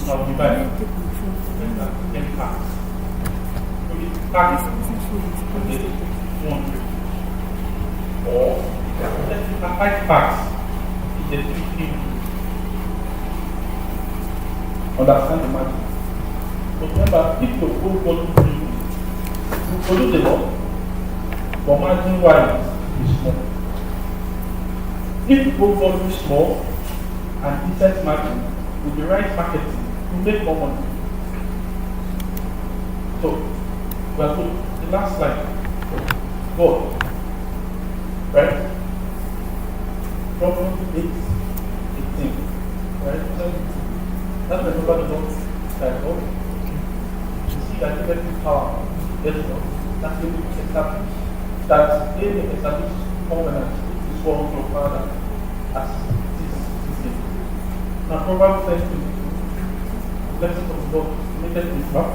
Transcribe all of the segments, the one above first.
Now divide. Get tax. Maybe tax and then 200. Or let's say 5 tax is the 15. Understand the margin. But remember, if your goal volume you produce a lot, but margin wise is small. If the goal volume is small and decent margin, with the right marketing, you make more money. So, we are good. The last slide. Go. Right? Problem 8, 18. Right? So, that's the number of dots that go. You see that effective power, that's the establish. That any established covenant is one of your father as this. Now, Proverbs says, blessings of God, naked in back.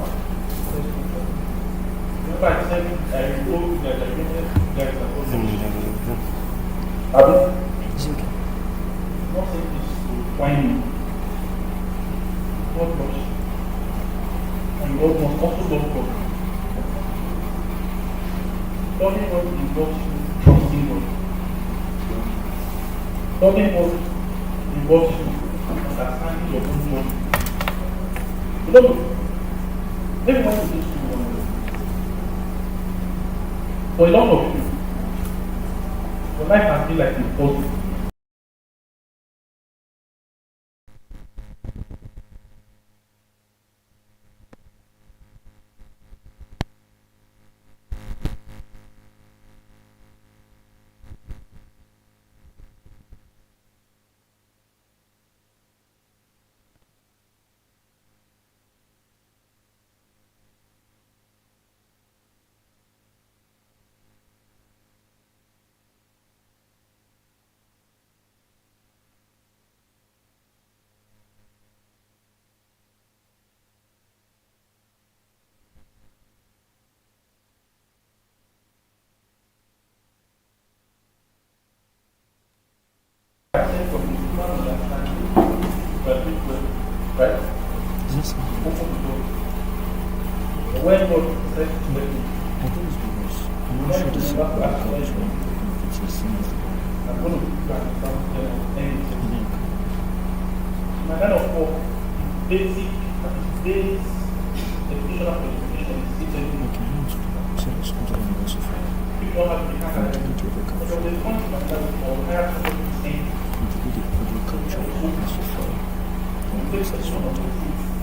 Remember, I said, I will go to the agreement, there is a possibility. Abi? Not saying this to whine. God loves you. And God must also love God. Loving God involves you trusting God. Loving God involves you understanding your own body. You don't know. Maybe want to do something. For a lot of you, your life can be like a puzzle. Right? Yes, sir. Open the door. When God says to let me, I think it's because I'm not sure this is a culture. If it's a sin, I'm going to put back something anything. My kind of work, basic, base, educational qualification is teaching you. okay, I'm not sure. So it's something I'm also for. If you don't have the kind of because there's one thing like that for higher secondary saying, The culture is also for. this is one of the things.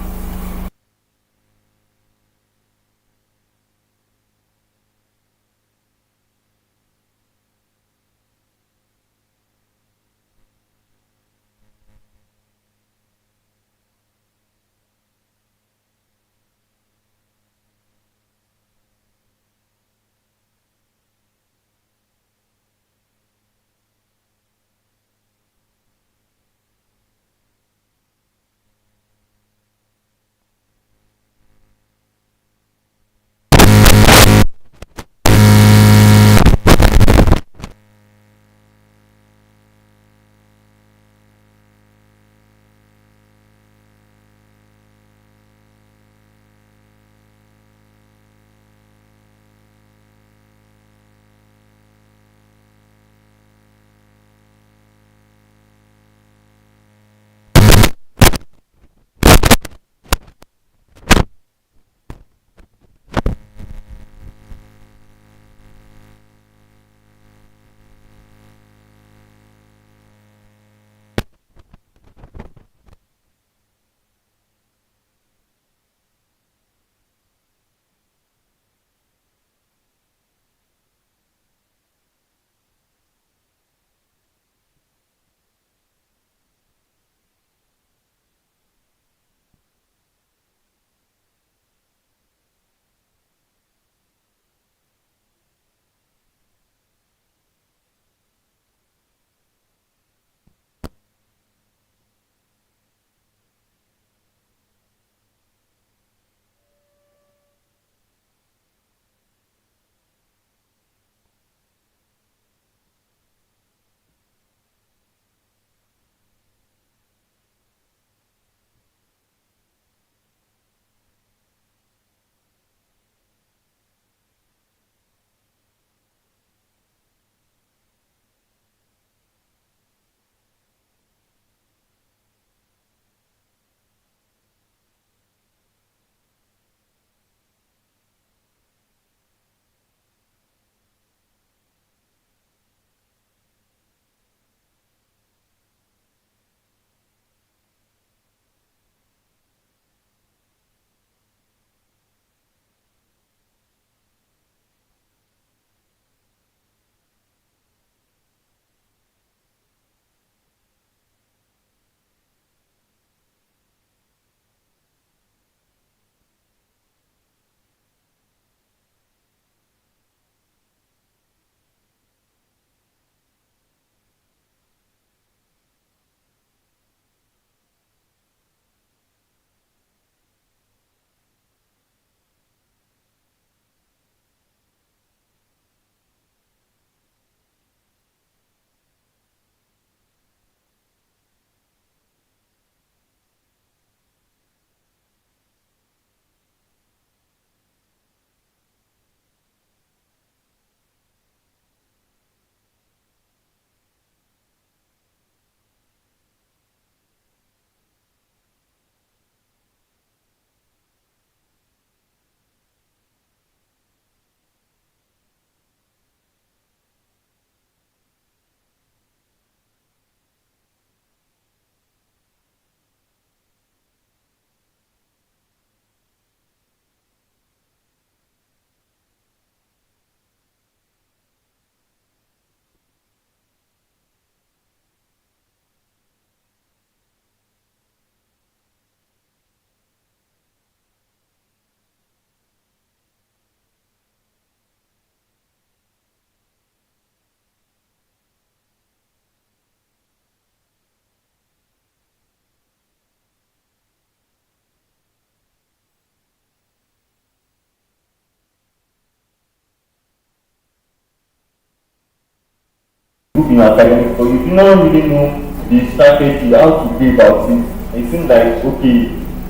good in academics, but you do not really know the strategy, how to go about it. It seems like, okay,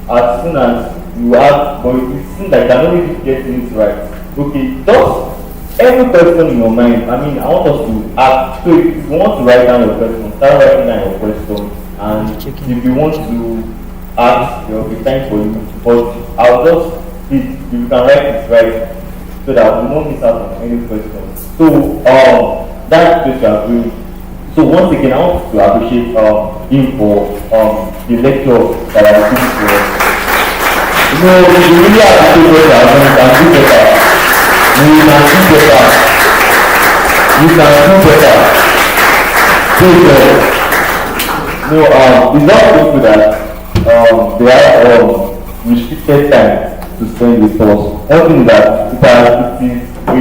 as soon as you ask, but it seems like I'm not really getting it right. Okay, just every question in your mind, I mean, I want us to ask. So if you want to write down your question, start writing down your question. And if you want to ask, there will be time for you. But I'll just, if you can write it right, so that we won't miss out on any questions. So, that's just agree. So once again, I want to appreciate him for the lecture that I was giving to us. You know, we really appreciate what you have done. You can do better. You can do better. You can do better. So, it's not good that they have restricted time to spend with us. One thing that it is a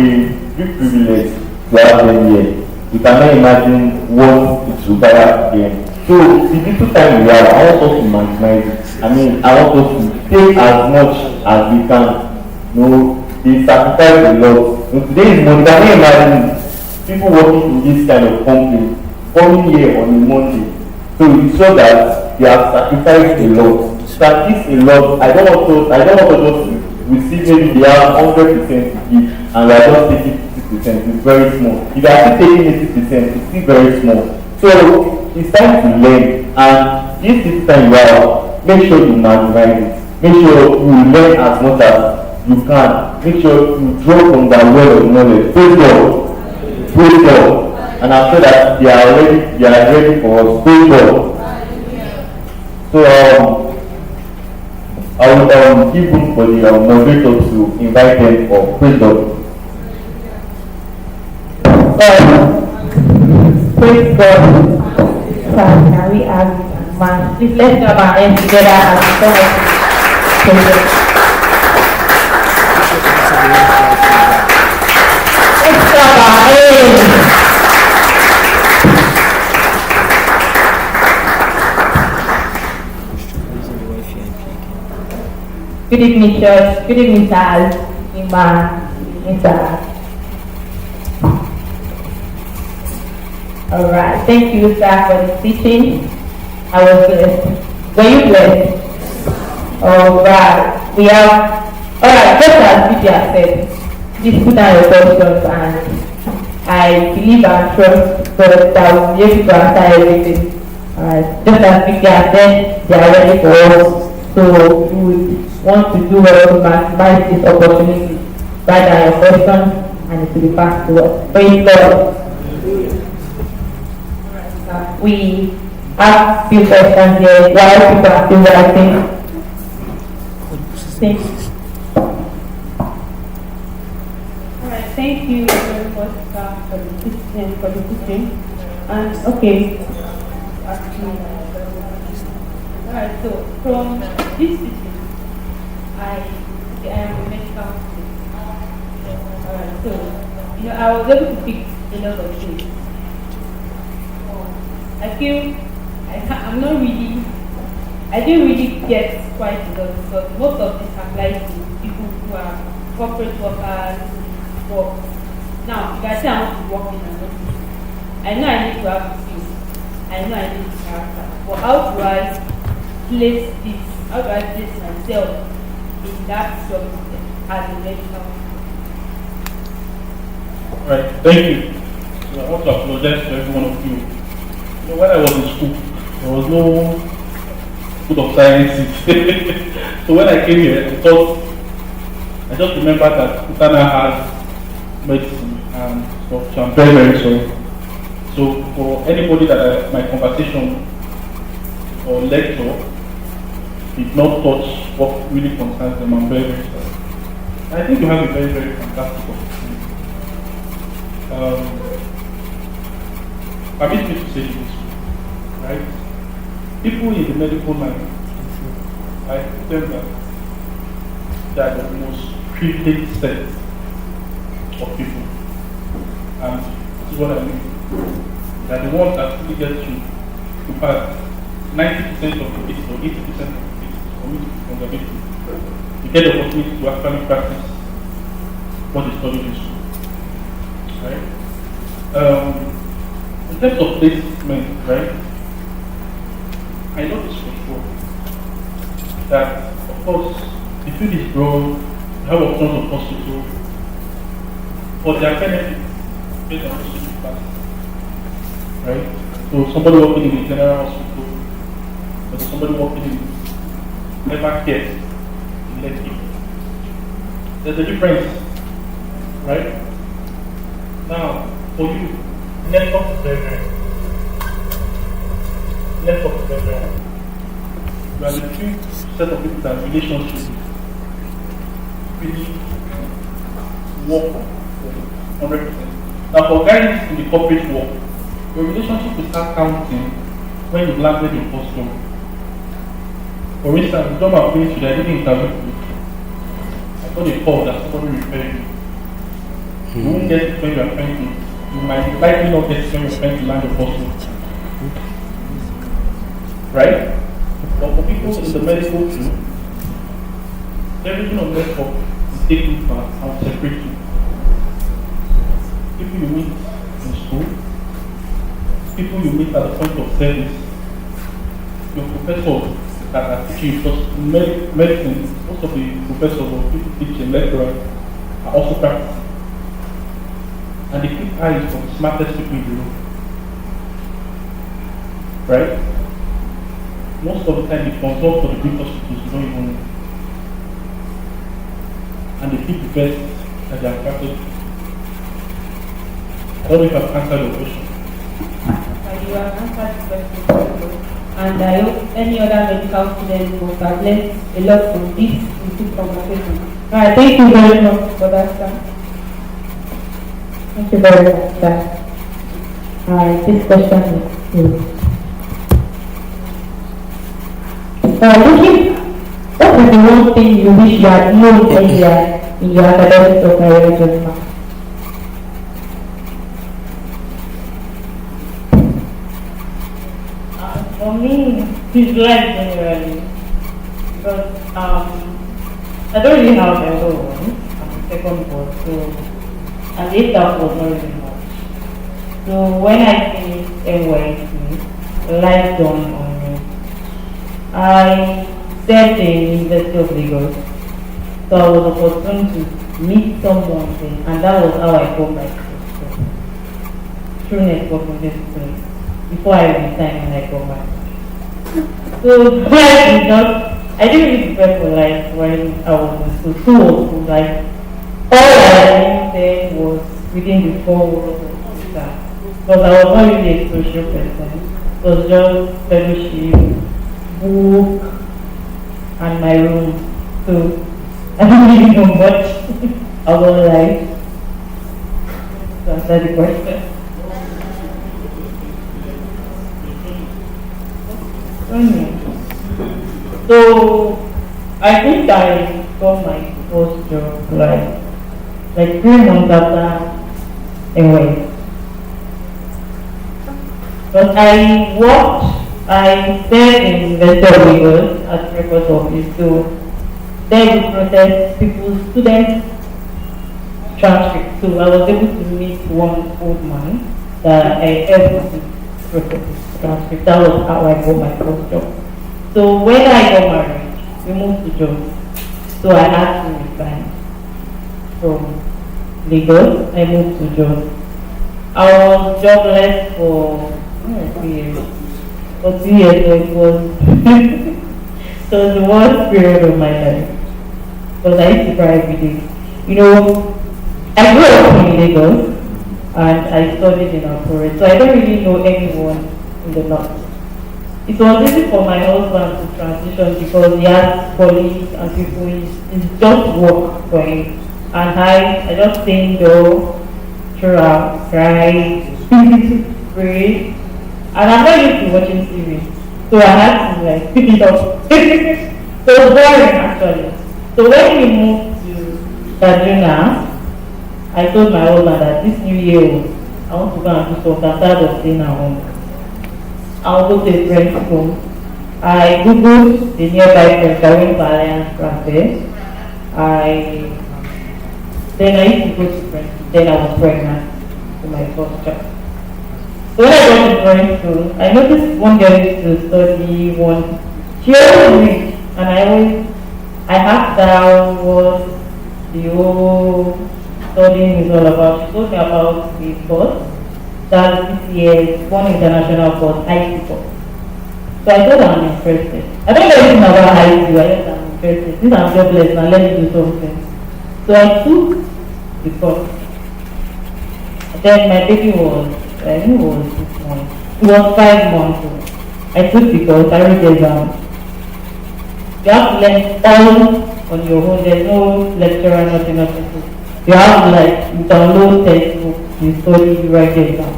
big privilege to have them here. You cannot imagine what it requires again. So the little time we have, I want us to maximize it. I mean, I want us to take as much as we can. You know, they sacrifice a lot. You know, today is Monday. Can you imagine people working in this kind of company coming here on a Monday? So it shows that they have sacrificed a lot. Practice a lot. I don't want us to receive maybe they have 100% to give and we are just taking 50%. It's very small. If you are still taking 80%, it's still very small. So it's time to learn, and this time you are, make sure you maximize it. Make sure you learn as much as you can. Make sure you draw from that well of knowledge. Praise God. Praise God. And I'm sure that they are ready for us. Praise God. So I will give room for the moderator to invite them for praise God. Praise God. Can we have it, man? Please let's grab our hands together as we come up to let's grab our hands. Good evening, church. Good evening, Charles. Mr. All right. Thank you, sir, for the teaching. I was blessed. Were you blessed? All right. We have. All right. Just as Vicky has said, please put down your questions, and I believe and trust God that we'll be able to answer everything. All right. Just as Vicky has said, they are ready for us. So we would want to do well to maximize this opportunity. Write down your question, and it will be passed to us. Praise God. We have few questions here while people are still writing. Alright, thank you very much for the teaching. And okay. Alright, so from this teaching, I am a medical student. Alright, so I was able to pick a lot of things. I feel I didn't really get quite a lot because most of this applies to people who are corporate workers. But now, if I say I want to work in an office, I know I need to have skills. I know I need character. But how do I place this? How do I place myself in that subject as a medical? Right, thank you. So I want to apologize to every one of you. When I was in school, there was no school of sciences. So when I came here, I just remembered that Utana has medicine and stuff, so I'm very, very sorry. So for anybody that my conversation or lecture did not touch what really concerns them, I'm very, very sorry. I think you have a very, very fantastic opportunity. Permit me to say this, right? People in the medical line, I tell them that the most privileged set of people. And this is what I mean. That the ones that really get you to pass 90% of the cases or 80% of the cases, for me to be conservative, you get the opportunity to actually practice what you studied in school. Right? In terms of placement, right? I know this for sure. That, of course, the field is broad, you have options of hospital, but there are benefits based on hospital class, right? So somebody working in the general hospital, or somebody working in never care, in elective. There's a difference, right? Now, for you, network is very rare. Network is very rare. You are the few set of people that relationships really work 100%. Now, for guys in the corporate world, your relationship will start counting when you've landed your first job. For instance, the job I'm going to, I didn't interview with. I got a call that somebody referred you. You won't get it when you are trying to. You might likely not get it when you're trying to land your first job. Right? But for people in the medical field, everything on network is taken part and separate you. People you meet in school, people you meet at the point of service, your professors that are teaching, because in medicine, most of the professors or people teaching lecturers are also practicing. And they keep eyes on the smartest people in the room. Right? Most of the time they consult for the big hospitals, you don't even know. And they keep the best that they have practiced. I don't know if I've answered your question. You have answered the question. And I hope any other medical students will have learned a lot from this YouTube conversation. Alright, thank you very much for that, sir. Thank you very much, sir. Alright, this question is you. Looking, what is the one thing you wish you had known earlier in your academic or career journey? For me, it's life generally. Because I don't really have a whole one. I'm a second board, so and the stuff was not really much. So when I finished NYC, life dawned on me. I served in University of Lagos, so I was opportune to meet someone there, and that was how I got my first job. Through networking discipline. Before I resigned when I got my job. So life is not. I didn't really prepare for life when I was in school. So like all I learned then was within the 4 walls of that. Because I was not really a social person. It was just fellowship, book, and my room. So I don't really know much about life. To answer the question. So I think I got my first job like 3 months after anyway. But I stayed in University of Lagos at record office, so there we process people's student transcripts. So I was able to meet one old man that I helped with record transcript. That was how I got my first job. So when I got married, we moved to Jos. So I had to resign from Lagos. I moved to Jos. I was jobless for 3 years. For 2 years, so it was so it was the worst period of my life. Because I used to cry every day. You know, I grew up in Lagos and I studied in Akure, so I don't really know anyone in the north. It was easy for my husband to transition because he has colleagues and people. It's just work for him. And I just stay indoors, throughout, cry, pray. And I'm not used to watching TV. So I had to like pick it up. So it was boring actually. So when we moved to Kaduna, I told my husband that this new year I want to go and do something. I'm tired of staying at home. I'll go to a friend's home. I googled the nearby friends. I went to Alliance Cafe. Then I used to go to friends. Then I was pregnant for my first child. So when I got to drawing school, I noticed one girl used to study one. She always read, and I asked her what the whole studying is all about. She told me about the course, that this year's one international course, IT course. So I told her I'm interested. I don't know anything about IT, I just I'm interested. Since I'm jobless now, let me do something. So I took the course. Then my baby was, I think it was 6 months. It was 5 months. I took the course, I wrote the exam. You have to learn all on your own. There's no lecturer, nothing. You have to like download textbook, you study, you write the exam.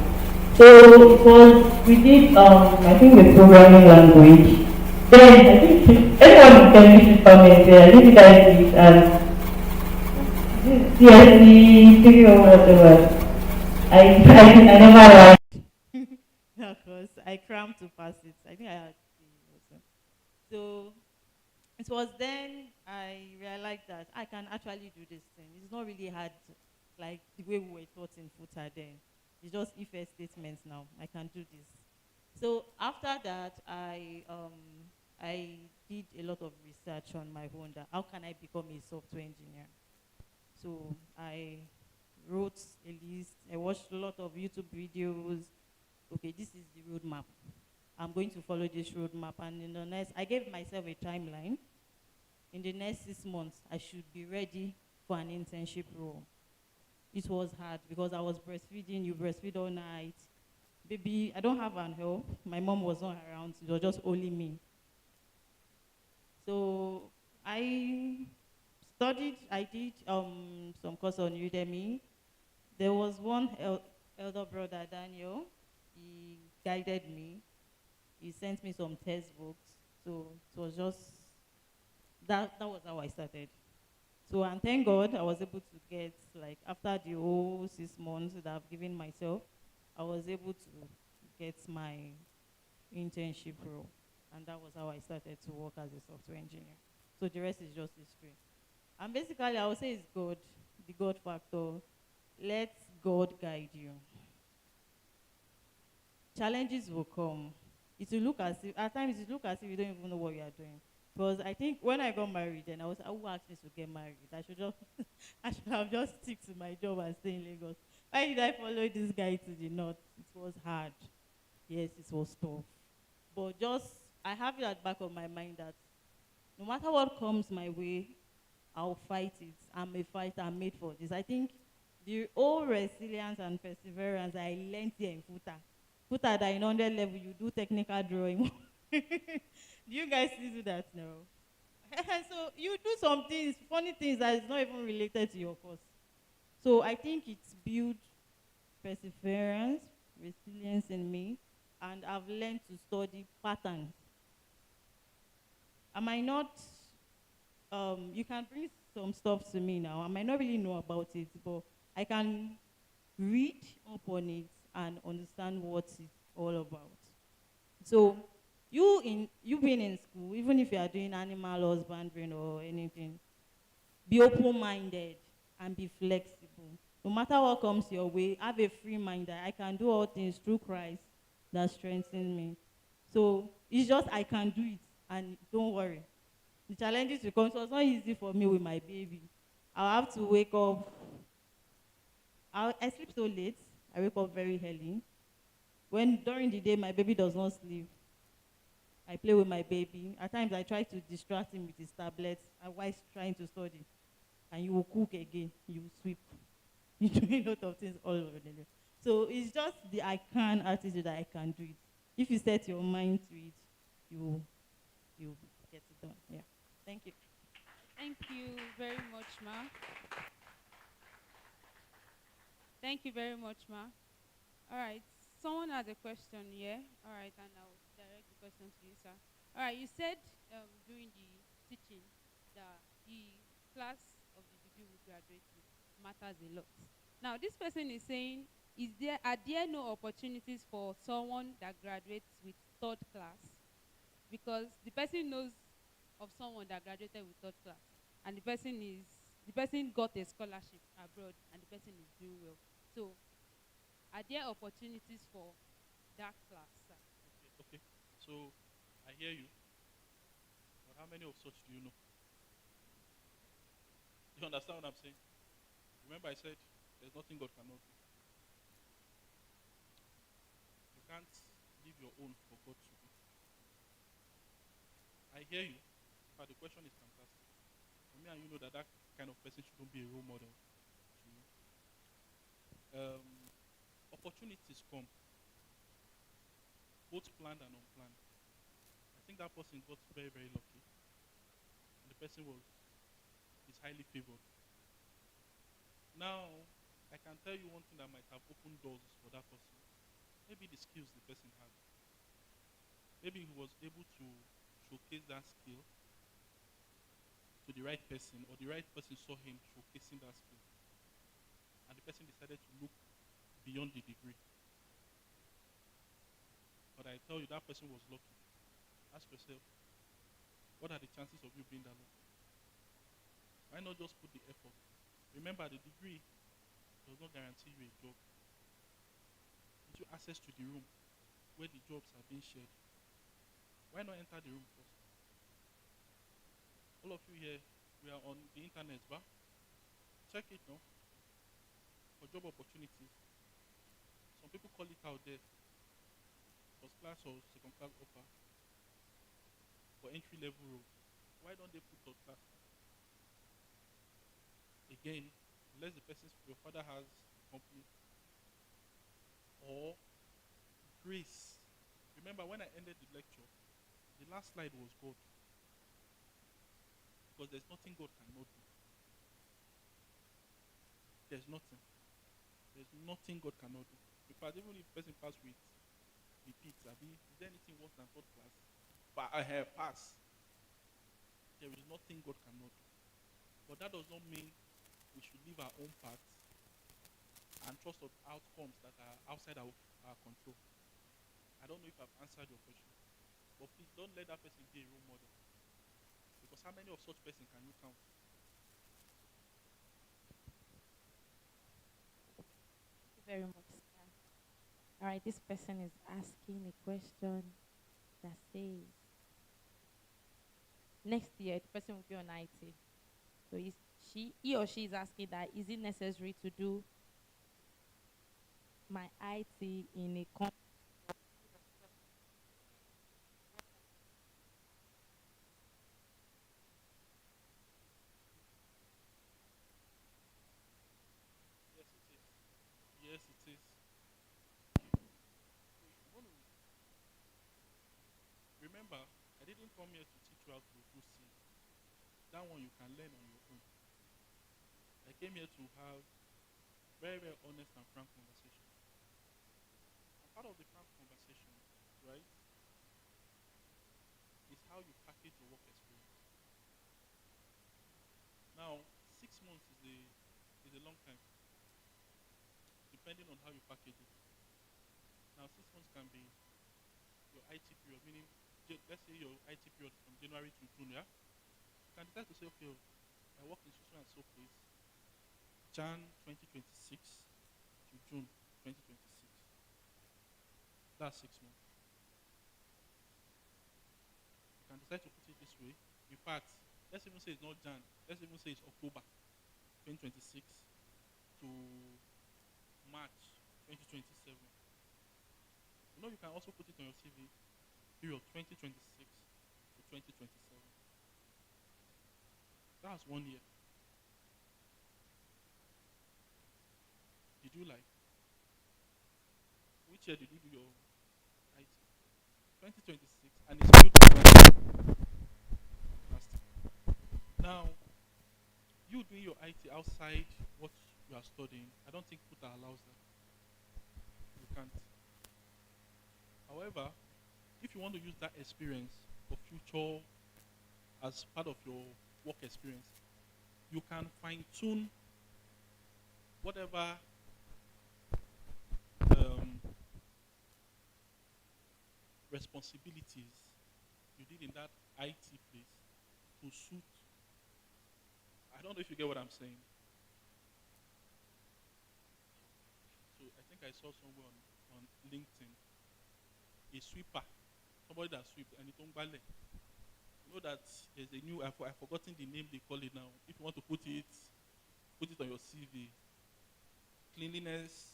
So it was, we did, I think the programming language. Then I think everyone in chemistry department there, I think you guys did, and CSC, thinking of whatever. I never liked. Of course, I crammed to pass it. I think I had C also. So it was then I realized that I can actually do this thing. It's not really hard, like the way we were taught in FUTA then. It's just if statements now. I can do this. So after that, I did a lot of research on my own. That how can I become a software engineer? So I wrote a list. I watched a lot of YouTube videos. Okay, this is the roadmap. I'm going to follow this roadmap, and in the next, I gave myself a timeline. In the next 6 months, I should be ready for an internship role. It was hard because I was breastfeeding. You breastfeed all night. Baby, I don't have an help. My mom was not around. It was just only me. So I studied. I did some course on Udemy. There was one elder brother, Daniel. He guided me. He sent me some textbooks. So it was just that was how I started. So and thank God I was able to get, like, after the whole 6 months that I've given myself, I was able to get my internship role. And that was how I started to work as a software engineer. So the rest is just history. And basically I would say it's God, the God factor. Let God guide you. Challenges will come. It will look as if, at times it look as if you don't even know what you are doing. Because I think when I got married, then I was, who asked me to get married? I should just, I should have just stick to my job and stay in Lagos. Why did I follow this guy to the north? It was hard. Yes, it was tough. But just, I have it at the back of my mind that no matter what comes my way, I'll fight it. I'm a fighter. I'm made for this. I think the whole resilience and perseverance I learned here in FUTA. FUTA, that in 100 level, you do technical drawing. Do you guys still do that now? So you do some things, funny things that is not even related to your course. So I think it's built perseverance, resilience in me, and I've learned to study patterns. I might not, you can bring some stuff to me now. I might not really know about it, but I can read up on it and understand what it's all about. So you being in school, even if you are doing animal husbandry or anything, be open-minded and be flexible. No matter what comes your way, have a free mind that I can do all things through Christ that strengthens me. So it's just I can do it, and don't worry. The challenges will come. So it's not easy for me with my baby. I'll have to wake up. I sleep so late. I wake up very early. When during the day my baby does not sleep, I play with my baby. At times I try to distract him with his tablets while he's trying to study. And you will cook again, you will sweep. You do a lot of things all over the day. So it's just the I can attitude that I can do it. If you set your mind to it, you get it done. Yeah. Thank you. Thank you very much, Ma. Thank you very much, Ma. All right. Someone has a question here. All right, and I'll direct the question to you, sir. All right. You said during the teaching that the class of the degree we graduate with matters a lot. Now, this person is saying, are there no opportunities for someone that graduates with third class? Because the person knows of someone that graduated with third class, and the person got a scholarship abroad, and the person is doing well. So, are there opportunities for that class, sir. Okay. So I hear you, but how many of such do you know? Do you understand what I'm saying? Remember, I said there's nothing God cannot do. You can't leave your own for God to do. I hear you, but the question is fantastic. For me and you know that that kind of person shouldn't be a role model to you. Opportunities come, both planned and unplanned. I think that person got very, very lucky, and the person is highly favored. Now, I can tell you one thing that might have opened doors for that person. Maybe the skills the person had. Maybe he was able to showcase that skill to the right person, or the right person saw him showcasing that skill, and the person decided to look beyond the degree. But I tell you, that person was lucky. Ask yourself, what are the chances of you being that lucky? Why not just put the effort? Remember, the degree does not guarantee you a job. It gives you access to the room where the jobs are being shared. Why not enter the room first? All of you here, we are on the internet, but check it now for job opportunities. Some people call it out there, first class or second class offer for entry level roles. Why don't they put third class? Again, unless the person's your father has a company or grace. Remember, when I ended the lecture, the last slide was God. Because there's nothing God cannot do. There's nothing. There's nothing God cannot do. In fact, even if the person pass with repeats, is there anything worse than third class? But I have pass. There is nothing God cannot do. But that does not mean we should leave our own path and trust of outcomes that are outside our control. I don't know if I've answered your question. But please don't let that person be a role model. Because how many of such person can you count? Thank you very much, sir. All right, this person is asking a question that says, next year the person will be on IT. So he or she is asking that, is it necessary to do my IT in a company? Yes, it is. Yes, it is. So if you want to remember, I didn't come here to teach you how to do C. That one you can learn on your own. I came here to have very, very honest and frank conversation. And part of the frank conversation, right, is how you package your work experience. Now, 6 months is a long time, depending on how you package it. Now, 6 months can be your IT period, meaning let's say your IT period from January to June, yeah? You can decide to say, okay, I work in so and so place, Jan 2026 to June 2026. That's 6 months. You can decide to put it this way. In fact, let's even say it's not Jan. Let's even say it's October 2026 to March 2027. You know, you can also put it on your CV, period 2026 to 2027. That's 1 year. Did you like? Which year did you do your IT? 2026, and it's still fantastic. Now, you doing your IT outside what you are studying, I don't think PUTA allows that. You can't. However, if you want to use that experience for future as part of your work experience, you can fine tune whatever um, responsibilities you did in that IT place to suit. I don't know if you get what I'm saying. So I think I saw somewhere on LinkedIn a sweeper, somebody that sweeps, and it don't ballet. You know that there's a new, I've forgotten the name they call it now. If you want to put it on your CV. Cleanliness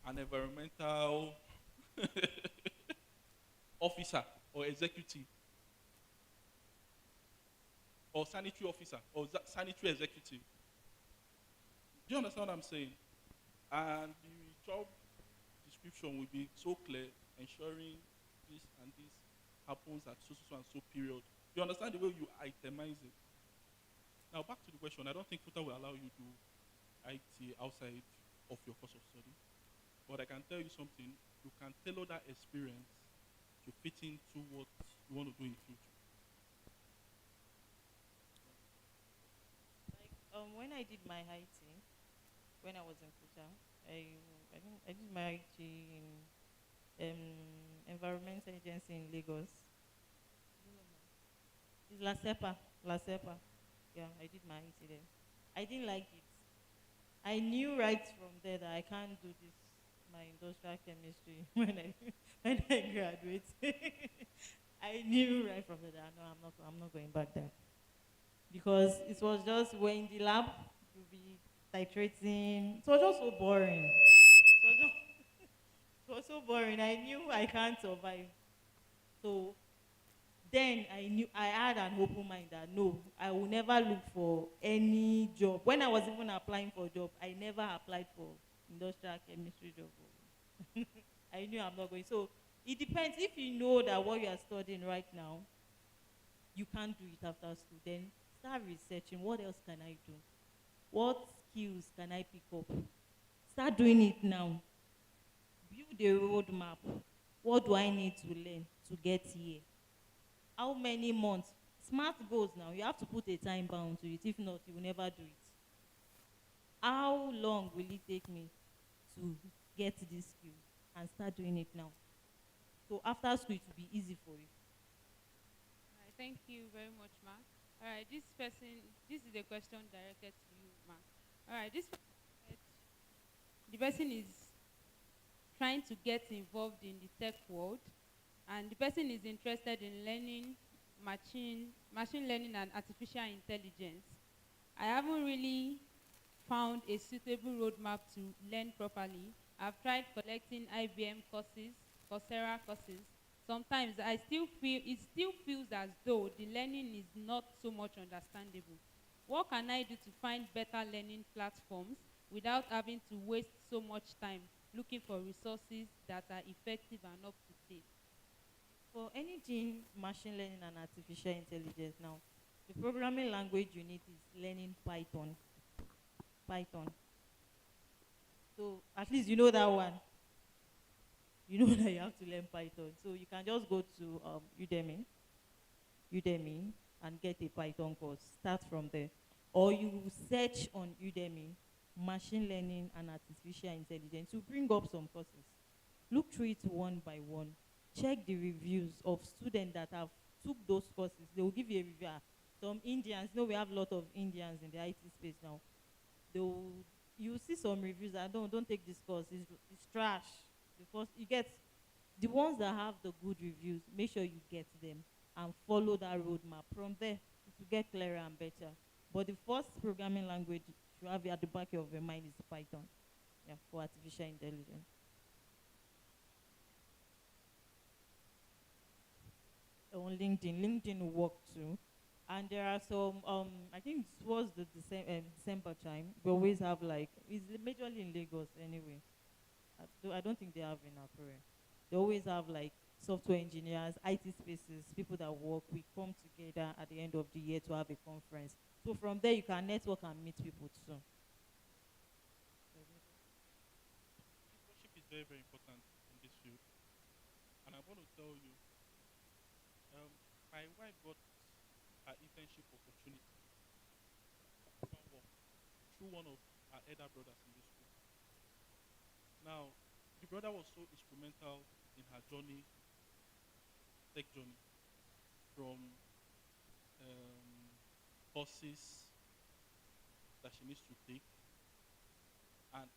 and environmental officer or executive or sanitary officer or sanitary executive. Do you understand what I'm saying? And the job description will be so clear, ensuring this and this happens at so and so period. You understand the way you itemize it? Now back to the question. I don't think FUTA will allow you to do IT outside of your course of study. But I can tell you something, you can tailor that experience to fit into what you want to do in the future. Like when I did my IT, when I was in Futa, I did my IT in Environmental Agency in Lagos. It's La Sepa. Yeah, I did my IT there. I didn't like it. I knew right from there that I can't do this, my industrial chemistry when I graduate. I knew right from there that no, I'm not going back there. Because it was just when in the lab, you'll be titrating. It was just so boring. It was so boring. I knew I can't survive. So then I knew I had an open mind that no, I will never look for any job. When I was even applying for a job, I never applied for industrial chemistry job. I knew I'm not going. So it depends. If you know that what you are studying right now, you can't do it after school, then start researching. What else can I do? What skills can I pick up? Start doing it now. Build a roadmap. What do I need to learn to get here? How many months? Smart goals now. You have to put a time bound to it. If not, you will never do it. How long will it take me to get this skill and start doing it now? So after school, it will be easy for you. All right, thank you very much, Mark. All right, this is a question directed to you, Mark. All right, the person is trying to get involved in the tech world, and the person is interested in learning machine learning and artificial intelligence. I haven't really found a suitable roadmap to learn properly. I've tried collecting IBM courses, Coursera courses. Sometimes it still feels as though the learning is not so much understandable. What can I do to find better learning platforms without having to waste so much time looking for resources that are effective and up to date? For anything machine learning and artificial intelligence now, the programming language you need is learning Python. Python. So at least you know that one. You know that you have to learn Python. So you can just go to Udemy, and get a Python course. Start from there. Or you search on Udemy, machine learning and artificial intelligence. You bring up some courses. Look through it one by one. Check the reviews of students that have took those courses. They will give you a review. Some Indians, we have a lot of Indians in the IT space now. You see some reviews that don't take this course. It's trash. Because you get the ones that have the good reviews, make sure you get them and follow that roadmap. From there, it will get clearer and better. But the first programming language you have at the back of your mind is Python. Yeah, for artificial intelligence. On LinkedIn will work too. And there are some, I think it was the December time. We always have it's majorly in Lagos anyway. I don't think they have in Akure. They always have software engineers, IT spaces, people that work. We come together at the end of the year to have a conference. So from there you can network and meet people too. Mentorship is very, very important in this field. And I want to tell you, my wife got her internship opportunity through one of our elder brothers in this school. Now, the brother was so instrumental in her journey, tech journey, from courses that she needs to take, and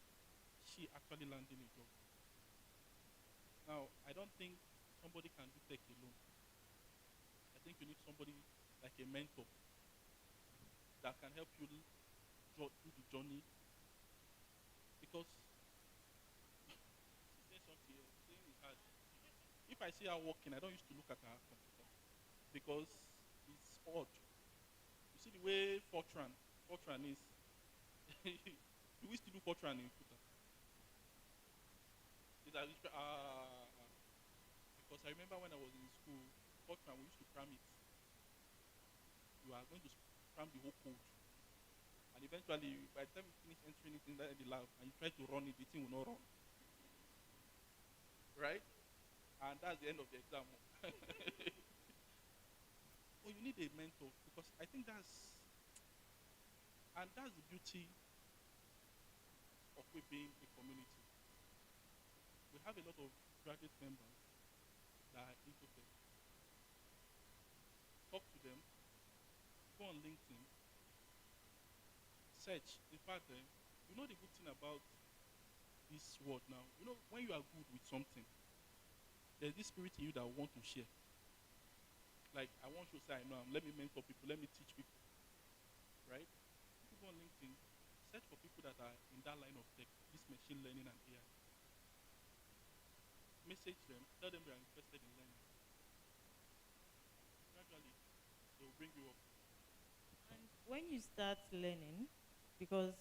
she actually landing a job. Now, I don't think somebody can do tech alone. I think you need somebody like a mentor that can help you do the journey. Because she's saying something here, saying it's hard. If I see her working, I don't used to look at her computer because it's odd. You see the way Fortran is. You used to do Fortran in Kuta. It's like, because I remember when I was in school, Fortran, we used to cram it. You are going to cram the whole code. And eventually, by the time you finish entering it in the lab and you try to run it, the thing will not run. Right? And that's the end of the exam. Oh, you need a mentor because I think that's the beauty of we being a community. We have a lot of graduate members that are into tech. Talk to them, go on LinkedIn, search. In fact, you know the good thing about this world now, you know, when you are good with something, there's this spirit in you that want to share. Like, I want you to say, I know, let me mentor people, let me teach people. Right? If you go on LinkedIn, search for people that are in that line of tech, this machine learning and AI. Message them, tell them they are interested in learning. Gradually, they will bring you up. And when you start learning, because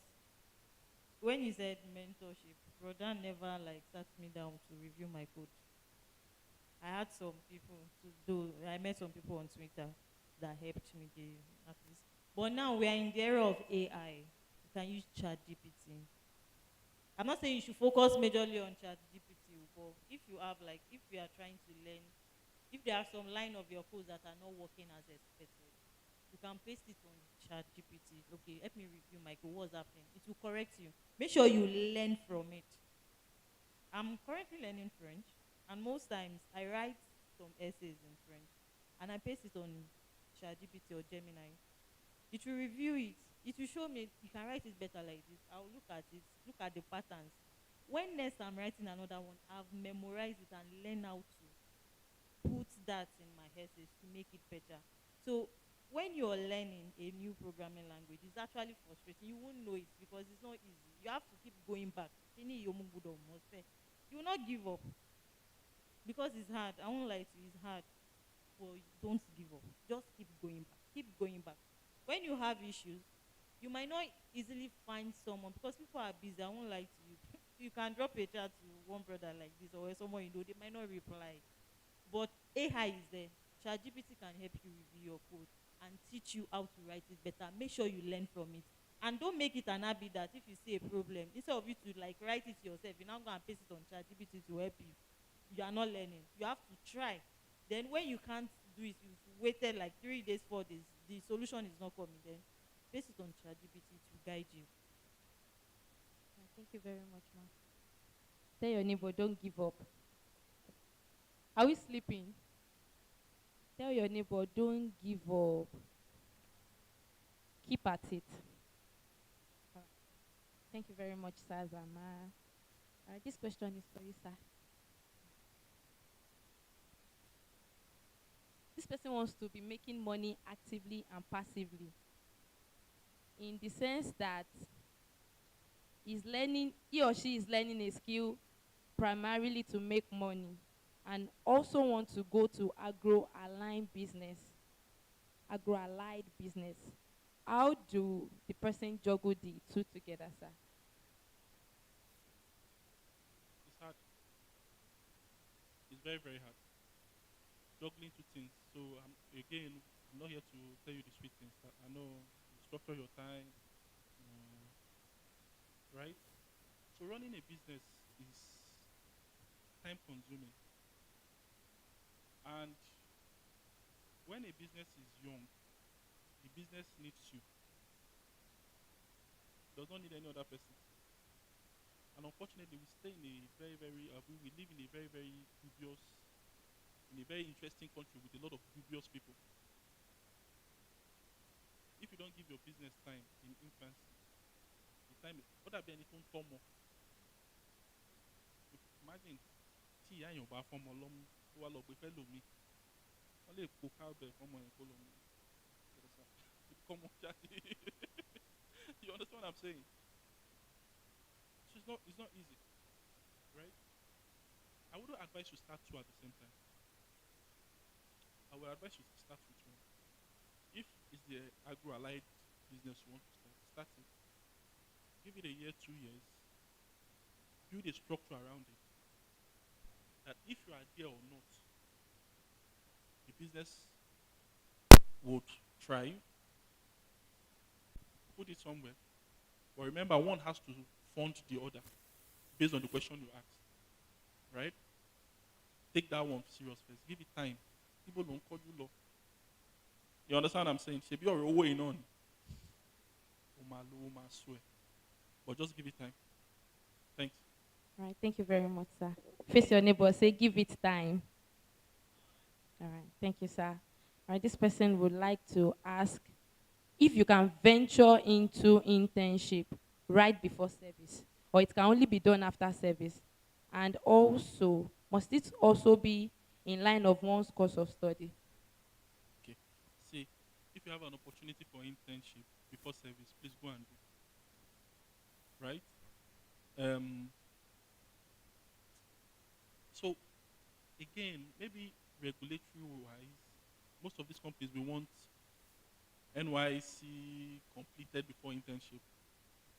when you said mentorship, brother never like sat me down to review my code. I had some people to do. I met some people on Twitter that helped me at least. But now we are in the era of AI. You can use ChatGPT. I'm not saying you should focus majorly on ChatGPT, but if you are trying to learn, if there are some line of your codes that are not working as expected, you can paste it on ChatGPT. Okay, help me review my code. What's happening? It will correct you. Make sure you learn from it. I'm currently learning French, and most times I write some essays in French, and I paste it on ChatGPT or Gemini. It will review it. It will show me you can write it better like this. I'll look at it, look at the patterns. When next I'm writing another one, I've memorized it and learn how to put that in my essays to make it better. So when you're learning a new programming language, it's actually frustrating. You won't know it because it's not easy. You have to keep going back. You will not give up because it's hard. I won't lie to you, it's hard. But don't give up. Just keep going back. Keep going back. When you have issues, you might not easily find someone because people are busy. I won't lie to you. You can drop a chat to one brother like this or someone you know, they might not reply. But AI is there. ChatGPT can help you review your code and teach you how to write it better. Make sure you learn from it. And don't make it an habit that if you see a problem, instead of you to like write it yourself, you now go and paste it on ChatGPT to help you. You are not learning. You have to try. Then when you can't do it, you've waited like 3 days, 4 days, the solution is not coming, then paste it on ChatGPT to guide you. Thank you very much, ma'am. Tell your neighbor, don't give up. Are we sleeping? Tell your neighbor, don't give up. Keep at it. All right. Thank you very much, sir, Zama. All right, this question is for you, sir. This person wants to be making money actively and passively, in the sense that he or she is learning a skill primarily to make money, and also want to go to agro-allied business. How do the person juggle the two together, sir? It's hard. It's very, very hard. Juggling two things. So I'm not here to tell you the sweet things. I know you structure your time, right? So running a business is time consuming. And when a business is young, the business needs you. Does not need any other person. And unfortunately, we stay in a very, very, we live in a very, very dubious, in a very interesting country with a lot of dubious people. If you don't give your business time in infancy, the time, what have been anything more? Imagine, tea and your bar from alum, tó wá lọ gbé fẹ́ lò mí wọ́n lè po cowbell fọ́mọ yẹn kó lọ mú kọ́mọ jáde. You understand what I'm saying? So it's not easy, right? I wouldn't advise you start two at the same time. I would advise you to start with one. If it's the agro-allied business you want to start it. Give it a year, 2 years. Build a structure around it. That if you are there or not, the business would thrive. Put it somewhere. But remember, one has to fund the other based on the question you asked. Right? Take that one serious first. Give it time. People don't call you law. You understand what I'm saying? Should be already way on. Swear. But just give it time. Thanks. All right, thank you very much, sir. Face your neighbor, say, give it time. All right, thank you, sir. All right, this person would like to ask if you can venture into internship right before service, or it can only be done after service. And also, must it also be in line of one's course of study? Okay. See, if you have an opportunity for internship before service, please go and do. Right? So, again, maybe regulatory wise, most of these companies will want NYC completed before internship.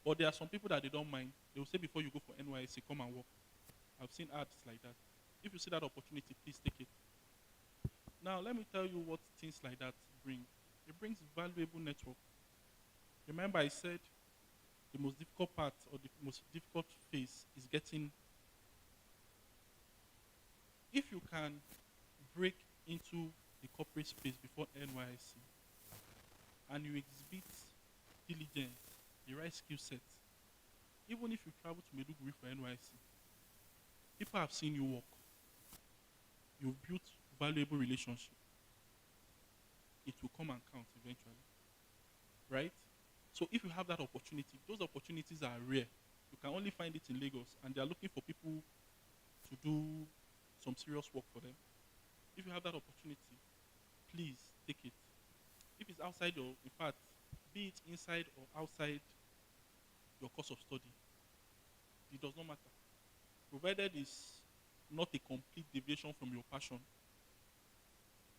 But there are some people that they don't mind. They will say before you go for NYC, come and work. I've seen ads like that. If you see that opportunity, please take it. Now, let me tell you what things like that bring. It brings valuable network. Remember, I said the most difficult part or the most difficult phase is getting. If you can break into the corporate space before NYC and you exhibit diligence, the right skill set, even if you travel to Maiduguri for NYC, people have seen you work. You've built valuable relationship. It will come and count eventually. Right? So if you have that opportunity, those opportunities are rare. You can only find it in Lagos, and they are looking for people to do some serious work for them. If you have that opportunity, please take it. If it's outside your, in fact, be it inside or outside your course of study, it does not matter. Provided it's not a complete deviation from your passion.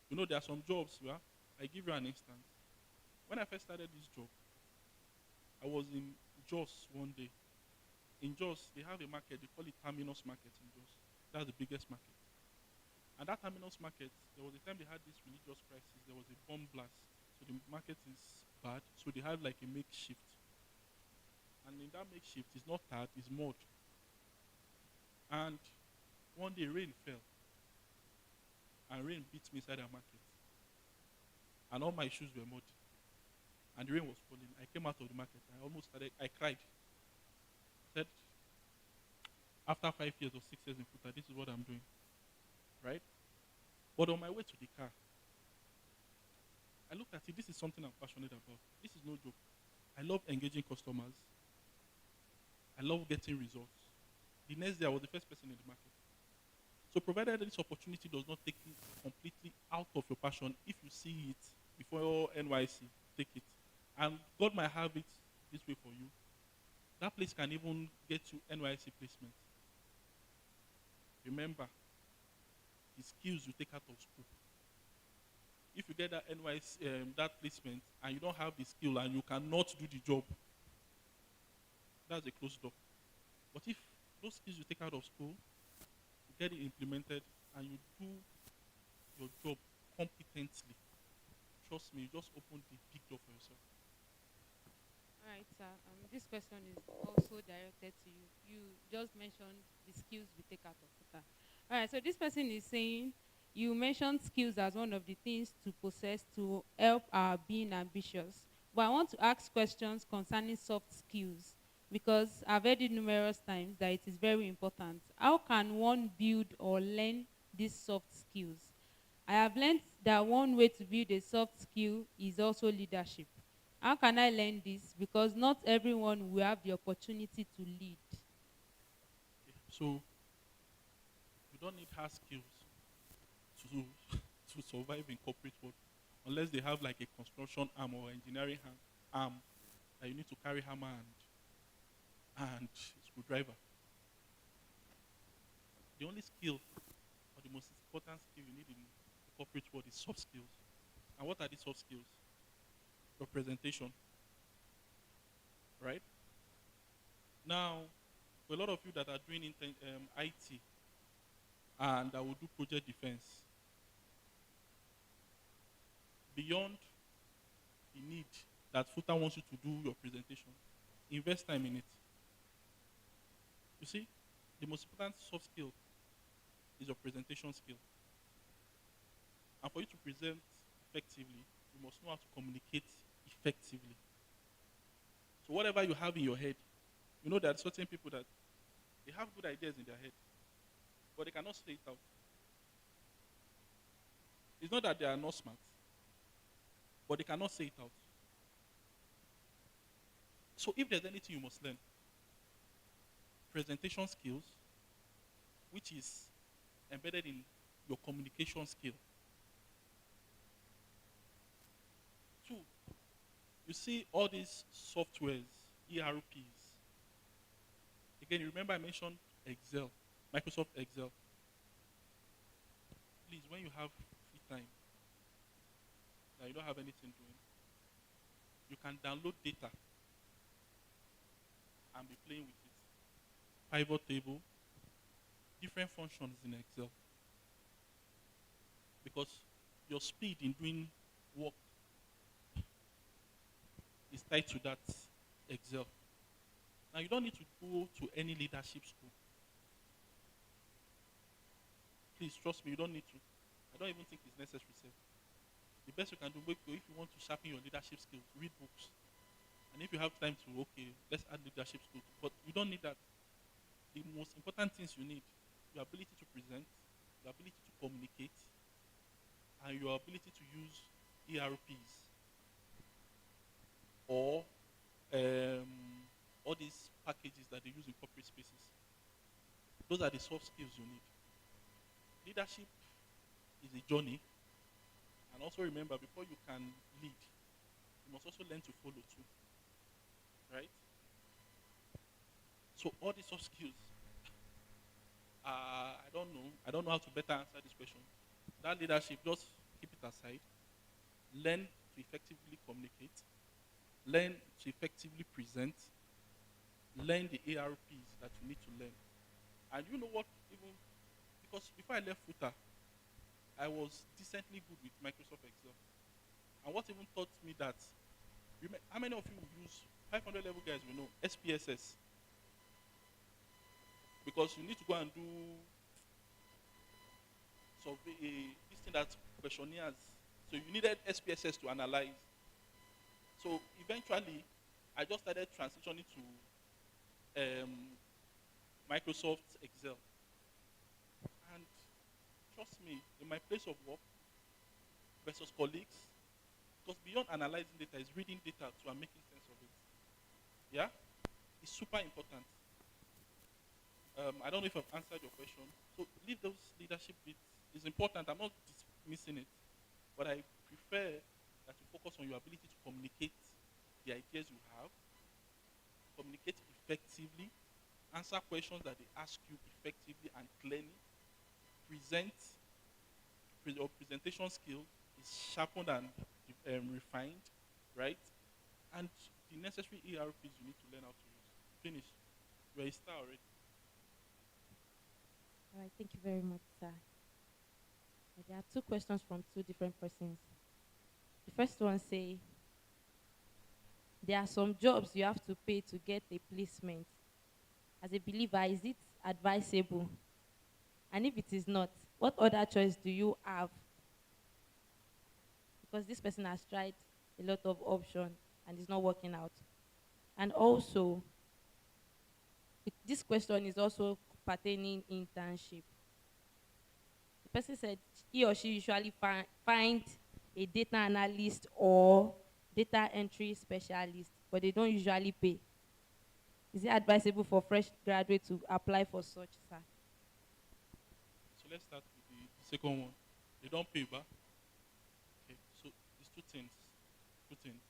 You know, there are some jobs, yeah? I give you an instance. When I first started this job, I was in Jos one day. In Jos, they have a market, they call it Terminus Market in Jos. That's the biggest market. And that Terminus Market, there was a time they had this religious crisis, there was a bomb blast. So the market is bad, so they had like a makeshift. And in that makeshift, it's not tarred, it's mud. And one day rain fell. And rain beat me inside the market. And all my shoes were muddy. And the rain was falling. I came out of the market. I cried. I said, after 5 years or 6 years in Futa, this is what I'm doing. Right? But on my way to the car, I looked at it. This is something I'm passionate about. This is no joke. I love engaging customers. I love getting results. The next day, I was the first person in the market. So provided this opportunity does not take you completely out of your passion, if you see it before NYC, take it. And God might have it this way for you. That place can even get you NYC placement. Remember, the skills you take out of school. If you get that NYC, that placement, and you don't have the skill and you cannot do the job, that's a closed door. But if those skills you take out of school, you get it implemented, and you do your job competently, trust me, you just open the big door for yourself. All right, sir. This question is also directed to you. You just mentioned the skills we take out of FUTA. All right, so this person is saying you mentioned skills as one of the things to possess to help our being ambitious. But I want to ask questions concerning soft skills because I've heard it numerous times that it is very important. How can one build or learn these soft skills? I have learned that one way to build a soft skill is also leadership. How can I learn this? Because not everyone will have the opportunity to lead. Okay. So you don't need hard skills. to survive in corporate world, unless they have like a construction arm or engineering arm that you need to carry hammer and screwdriver. The only skill or the most important skill you need in the corporate world is soft skills. And what are these soft skills? Your presentation, right? Now, for a lot of you that are doing IT and that will do project defense, beyond the need that FUTA wants you to do your presentation, invest time in it. You see, the most important soft skill is your presentation skill. And for you to present effectively, you must know how to communicate effectively. So whatever you have in your head, you know there are certain people that they have good ideas in their head, but they cannot say it out. It's not that they are not smart, but they cannot say it out. So if there's anything you must learn, presentation skills, which is embedded in your communication skill. Two, you see all these softwares, ERPs. Again, you remember I mentioned Excel, Microsoft Excel. Please, when you have free time, that you don't have anything doing, you can download data and be playing with it. Pivot table, different functions in Excel. Because your speed in doing work is tied to that Excel. Now, you don't need to go to any leadership school. Please trust me, you don't need to. I don't even think it's necessary, sir. The best you can do, if you want to sharpen your leadership skills, read books. And if you have time to, okay, let's add leadership skills. But you don't need that. The most important things you need, your ability to present, your ability to communicate, and your ability to use ERPs or all these packages that they use in corporate spaces. Those are the soft skills you need. Leadership is a journey. And also remember, before you can lead, you must also learn to follow too. Right? So all these soft skills, I don't know how to better answer this question. That leadership, just keep it aside. Learn to effectively communicate. Learn to effectively present. Learn the ARPs that you need to learn. And you know what, even, because before I left FUTA, I was decently good with Microsoft Excel. And what even taught me that, how many of you use 500 level guys we know, SPSS? Because you need to go and do survey, this thing that questionnaires. So you needed SPSS to analyze. So eventually, I just started transitioning to Microsoft Excel. And trust me, in my place of work versus colleagues, because beyond analyzing data is reading data too and making sense of it. Yeah? It's super important. I don't know if I've answered your question. So leave those leadership bits. It's important. I'm not dismissing it. But I prefer that you focus on your ability to communicate the ideas you have, communicate effectively, answer questions that they ask you effectively and clearly, your presentation skill is sharpened and refined, right? And the necessary ERPs you need to learn how to use. Finish. You're a star already. All right, thank you very much, sir. There are two questions from two different persons. The first one say, there are some jobs you have to pay to get a placement. As a believer, is it advisable? And if it is not, what other choice do you have? Because this person has tried a lot of options and it's not working out. And also, this question is also pertaining internship. The person said he or she usually find a data analyst or data entry specialist, but they don't usually pay. Is it advisable for fresh graduates to apply for such, sir? So let's start with the second one. They don't pay back. Okay, so it's two things. Two things.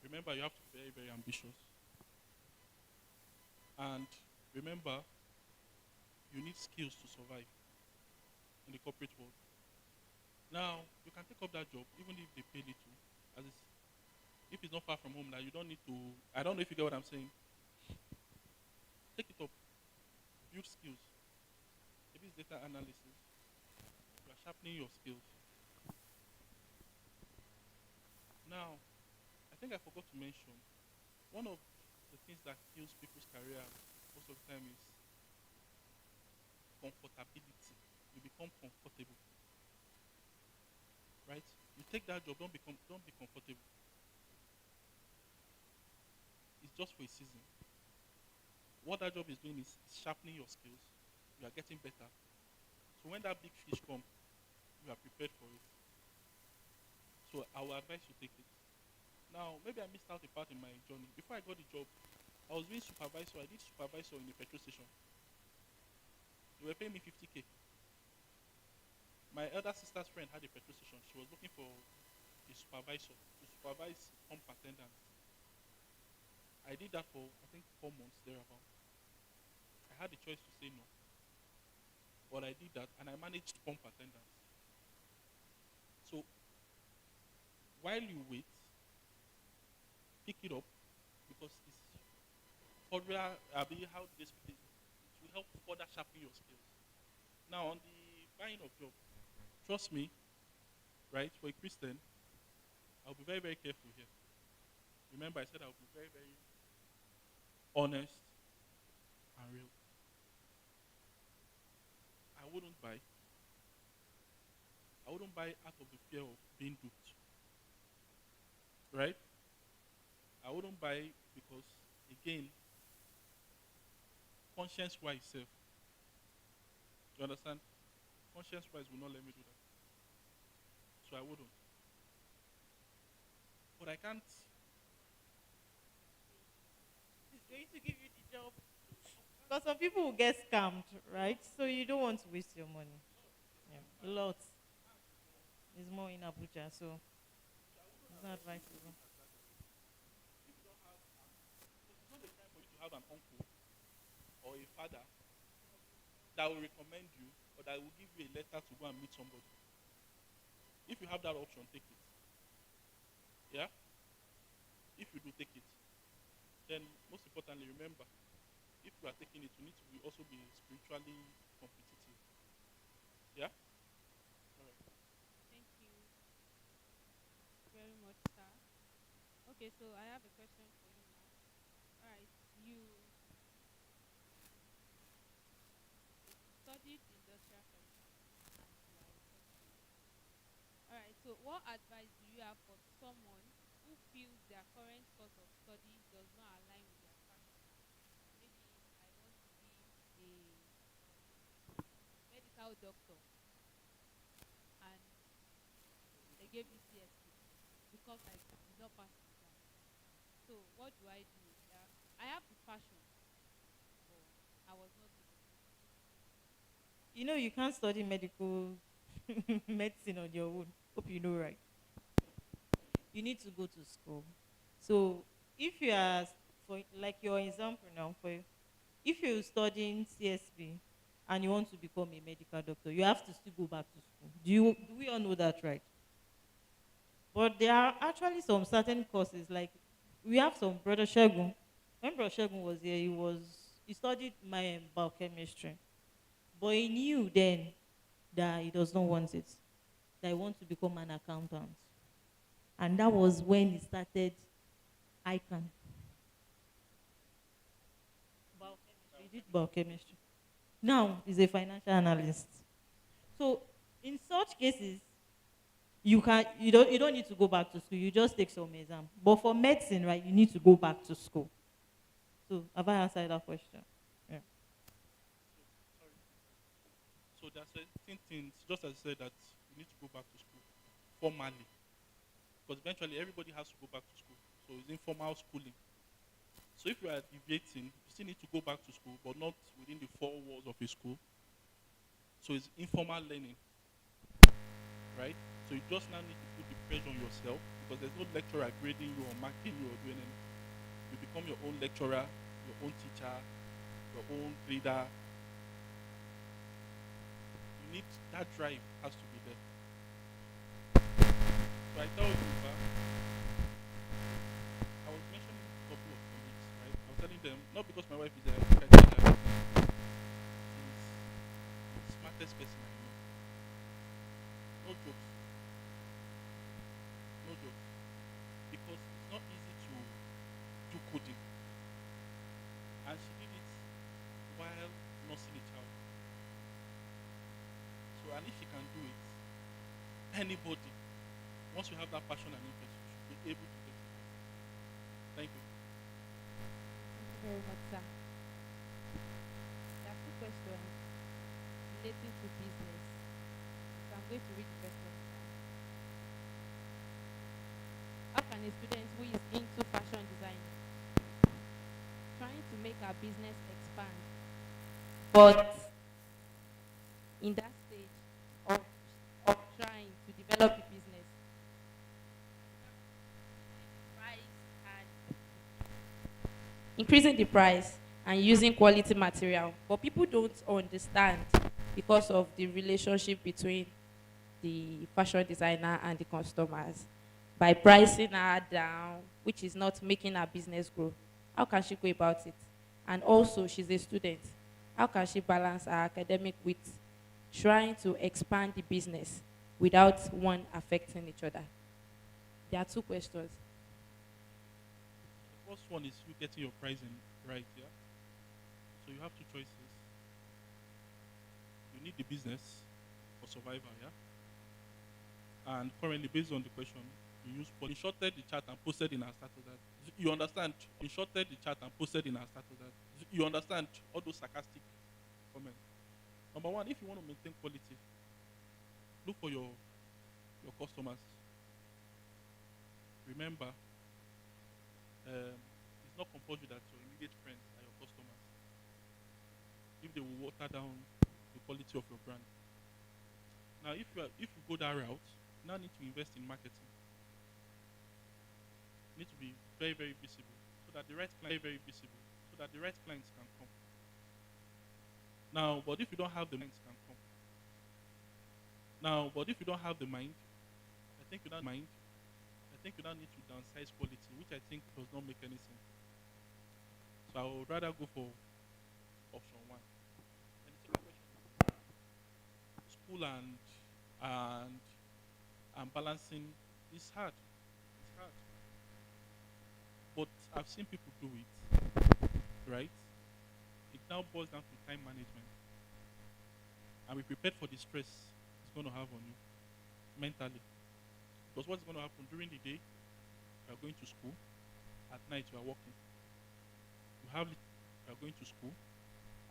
Remember, you have to be very, very ambitious. And remember, you need skills to survive in the corporate world. Now, you can take up that job even if they pay little. As it's, if it's not far from home, now you don't need to. I don't know if you get what I'm saying. Take it up, build skills. If it's data analysis, you are sharpening your skills. Now, I think I forgot to mention one of the things that kills people's career most of the time is comfortability. You become comfortable, right? You take that job, don't be comfortable. It's just for a season. What that job is doing is sharpening your skills. You are getting better. So when that big fish comes, you are prepared for it. So I will advise you take it. Now, maybe I missed out a part in my journey. Before I got the job, I was doing supervisor. I did supervisor in a petrol station. They were paying me 50K. My elder sister's friend had a petrol station. She was looking for a supervisor to supervise pump attendants. I did that for, I think, 4 months, thereabout. I had the choice to say no. But I did that, and I managed pump attendants. So, while you wait, pick it up, because it's further, how do they speak it? It will help further sharpen your skills. Now, on the buying of job, trust me, right, for a Christian, I'll be very, very careful here. Remember, I said I'll be very, very honest and real. I wouldn't buy out of the fear of being duped. Right? I wouldn't buy because, again, conscience-wise self. You understand? Conscience-wise will not let me do that. So I wouldn't. But I can't. It's going to give you the job. Because some people will get scammed, right? So you don't want to waste your money. Yeah. A lot. It's more in Abuja, so it's not advisable. If you don't have, it's not the time for you to have an uncle or a father that will recommend you or that will give you a letter to go and meet somebody. If you have that option, take it. Yeah? If you do take it, then most importantly, remember, if you are taking it, you need to also be spiritually competitive. Yeah? All right. Thank you very much, sir. Okay, so I have a question for you now. All right, you studied industrial chemistry and you are a chemist. All right, so what advice do you have for someone who feels their current course of study does not align with their passion? Maybe I want to be a medical doctor and they gave me CSP because I did not pass the exam. So what do I do? I have the passion, but I was not given. You know, you can't study medical medicine on your own. Hope you know, right? You need to go to school. So if you are, for like your example now, if you're studying CSP and you want to become a medical doctor, you have to still go back to school. Do we all know that, right? But there are actually some certain courses, like we have some Brother Shegun. When Brother Shegun was here, he studied my biochemistry. But he knew then that he does not want it, that he wants to become an accountant. And that was when he started ICANN. Biochemistry. He did biochemistry. Now he's a financial analyst. So in such cases, you don't need to go back to school. You just take some exam. But for medicine, right, you need to go back to school. So have I answered that question? Yeah. Sorry. So there are certain things, just as I said, that you need to go back to school formally. Because eventually everybody has to go back to school. So it's informal schooling. So if you are deviating, you still need to go back to school, but not within the 4 walls of a school. So it's informal learning. right? So you just now need to put the pressure on yourself because there's no lecturer grading you or marking you or doing anything. You become your own lecturer, your own teacher, your own leader. You need that drive has to be there. So I tell you, I was mentioning a couple of colleagues, right? I was telling them, not because my wife is there, I tell her she's the smartest person I know. No jokes. No jokes. Because it's not easy to do coding. And she did it while nursing a child. So, and if she can do it, anybody, once you have that passion and interest, you should be able to get it. Thank you. Thank you very much, sir. There are two questions relating to business. So I'm going to read the first one. How can a student who is into fashion designing trying to make her business expand, but in that stage of, of trying to develop a business, increasing the price and using quality material, but people don't understand because of the relationship between the fashion designer and the customers by pricing her down, which is not making her business grow. How can she go about it? And also, she's a student. How can she balance her academic with trying to expand the business without one affecting each other? There are two questions. The first one is you getting your pricing right, yeah? So you have two choices. You need the business for survival, yeah? And currently, based on the question, you use shorted the chat and posted in our status that you understand. You shorted the chat and posted in our status that you understand all those sarcastic comments. Number one, if you want to maintain quality, look for your customers. Remember, it's not compulsory that your immediate friends are your customers. If they will water down the quality of your brand. Now, if you go that route, you now need to invest in marketing. You need to be very, very visible so that the right clients can come. Now, but if you don't have the clients can come. Now, but if you don't have the mind, I think you don't need to downsize quality, which I think does not make any sense. So I would rather go for option one. And the second question, school and balancing is hard. It's hard. But I've seen people do it, right? It now boils down to time management. And be prepared for the stress it's going to have on you mentally. Because what's going to happen during the day, you are going to school. At night, you are working. You are going to school.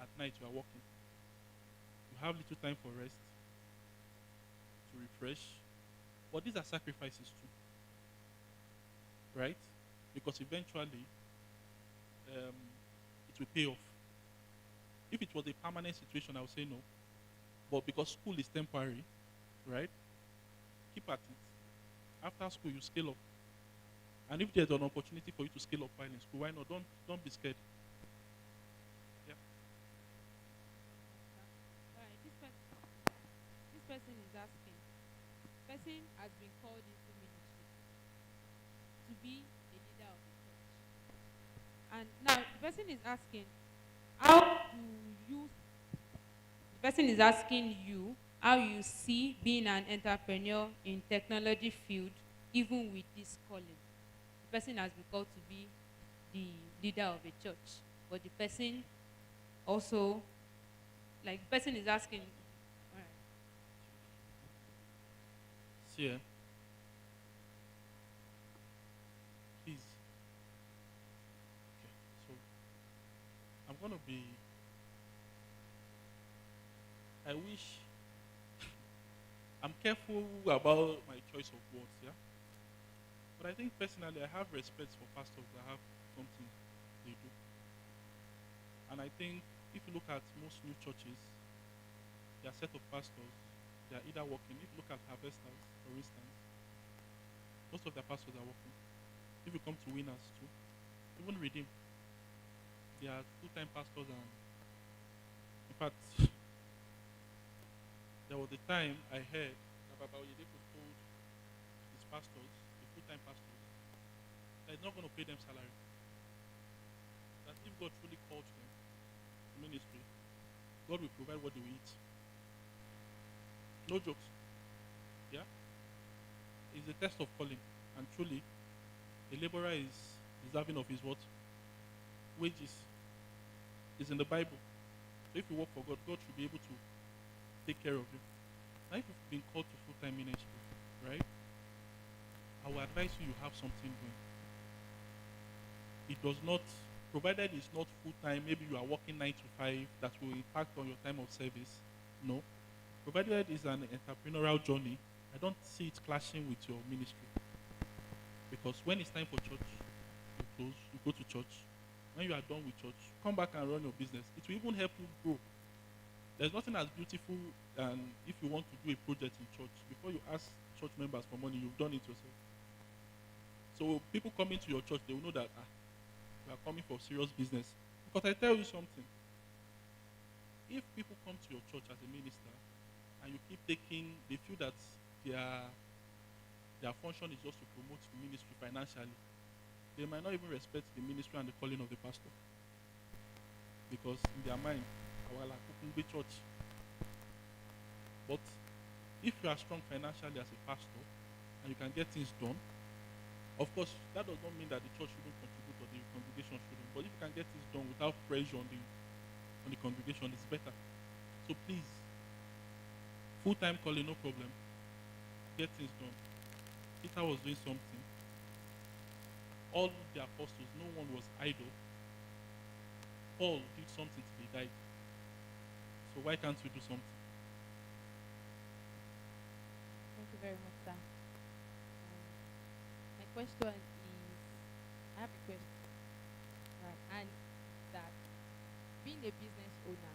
At night, you are working. You have little time for rest, to refresh. But these are sacrifices too, right? Because eventually, it will pay off. If it was a permanent situation, I would say no. But because school is temporary, right? Keep at it. After school, you scale up. And if there's an opportunity for you to scale up while in school, why not? Don't be scared. Yeah. All right, this person is asking. Person has been called into ministry to be a leader of the church. And now the person is asking, how do you the person is asking you how you see being an entrepreneur in technology field even with this calling. The person has been called to be the leader of a church, but the person also, like the person is asking, all right, See, please. Okay. So I'm gonna be. I wish I'm careful about my choice of words, yeah. But I think personally, I have respect for pastors that have something they do. And I think if you look at most new churches, their set of pastors They are either working. If you look at harvesters, for instance, most of their pastors are working. If you come to winners too, even redeem, they are full-time pastors, and in fact, there was a time I heard that Baba Oyedepo told his pastors, the full-time pastors, that he's not going to pay them salary. That if God truly called them to ministry, God will provide what they will eat. No jokes. Yeah? It's a test of calling. And truly, a laborer is deserving of his what? Wages. It's in the Bible. So if you work for God, God should be able to take care of you. Now if you've been called to full-time ministry, right? I will advise you have something going. It does not, provided it's not full-time, maybe you are working 9 to 5, that will impact on your time of service. No. Provided it's an entrepreneurial journey, I don't see it clashing with your ministry. Because when it's time for church, you close, you go to church. When you are done with church, come back and run your business. It will even help you grow. There's nothing as beautiful than if you want to do a project in church. Before you ask church members for money, you've done it yourself. So people coming to your church, they will know that we are coming for serious business. Because I tell you something. If people come to your church as a minister and you keep taking, they feel that their function is just to promote the ministry financially, they might not even respect the ministry and the calling of the pastor. Because in their mind, be church. But if you are strong financially as a pastor and you can get things done, of course, that does not mean that the church shouldn't contribute or the congregation shouldn't. But if you can get things done without pressure on the congregation, it's better. So please, full-time calling, no problem. Get things done. Peter was doing something. All the apostles, no one was idle. Paul did something till he died. So why can't you do something? Thank you very much, sir. My question is, I have a question, right? And that being a business owner,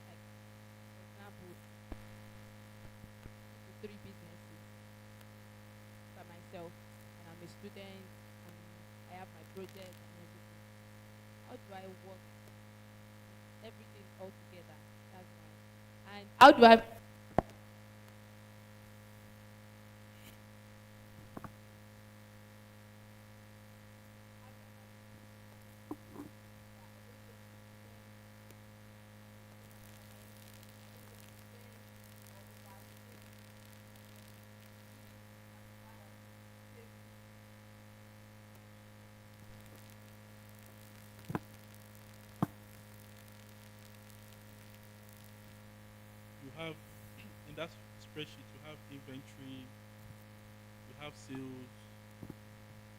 like for example, 2 to 3 businesses by myself, and I'm a student, and I have my project and everything. How do I work everything all together? That's why. And how do I? You have, in that spreadsheet, you have inventory, you have sales,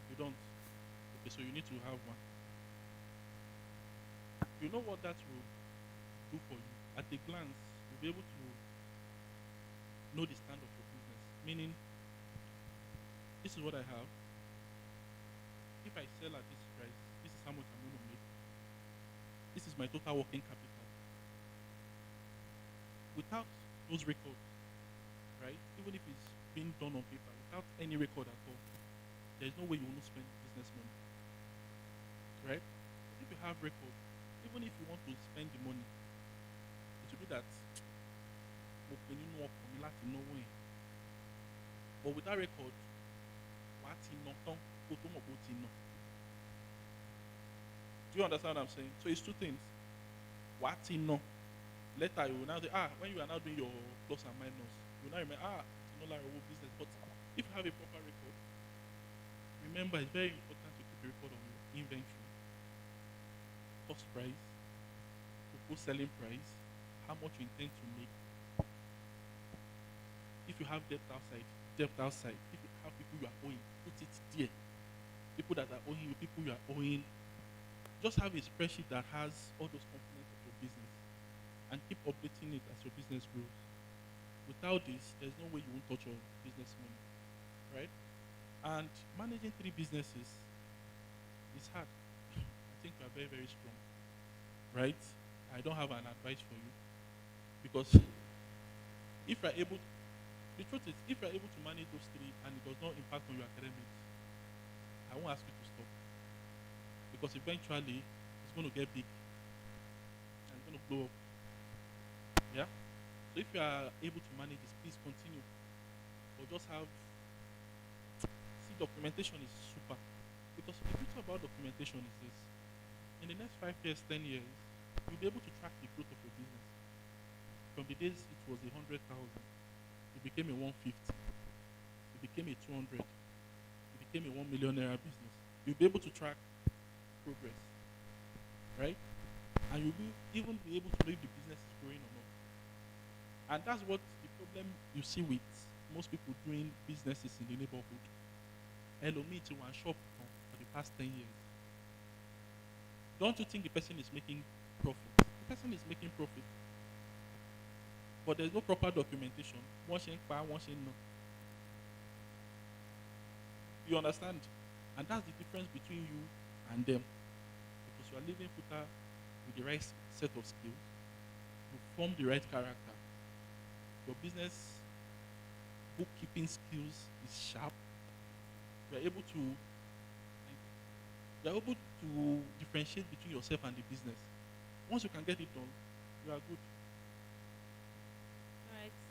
you don't. Okay, so you need to have one. You know what that will do for you? At a glance, you'll be able to know the stand of your business. Meaning, this is what I have. If I sell at this price, this is how much I'm going to make. This is my total working capital. Without those records, right? Even if it's being done on paper, without any record at all, there's no way you will not spend business money, right? If you have record, even if you want to spend the money, it will be that but with that record, do you understand what I'm saying? So it's 2 things. Later you will now say, when you are now doing your plus and minus, you will now remember, it's no like a whole business. But if you have a proper record, remember it's very important to keep a record of your inventory, cost price, proposed selling price, how much you intend to make. If you have debt outside. If you have people you are owing, put it there. People that are owing you, people you are owing. Just have a spreadsheet that has all those components of your business and keep updating it as your business grows. Without this, there's no way you won't touch your business money, right? And managing 3 businesses is hard. I think you are very, very strong, right? I don't have an advice for you because if you are able, The truth is, if you're able to manage those three and it does not impact on your academics, I won't ask you to stop. Because eventually, it's going to get big and it's going to blow up. Yeah? So if you are able to manage this, please continue. Or just have, see, documentation is super. Because the beauty about documentation is this. In the next 5 years, 10 years, you'll be able to track the growth of your business. From the days it was 100,000, it became a 150, it became a 200, it became a 1 million naira business. You'll be able to track progress, right? And you'll even be able to know if the business is growing or not. And that's what the problem you see with most people doing businesses in the neighborhood. Hello, me to one shop for the past 10 years. Don't you think the person is making profit? The person is making profit. But there's no proper documentation. One shame pa, one shame no. You understand? And that's the difference between you and them. Because you are living Futa with the right set of skills, you form the right character. Your business bookkeeping skills is sharp. You are able to differentiate between yourself and the business. Once you can get it done, you are good.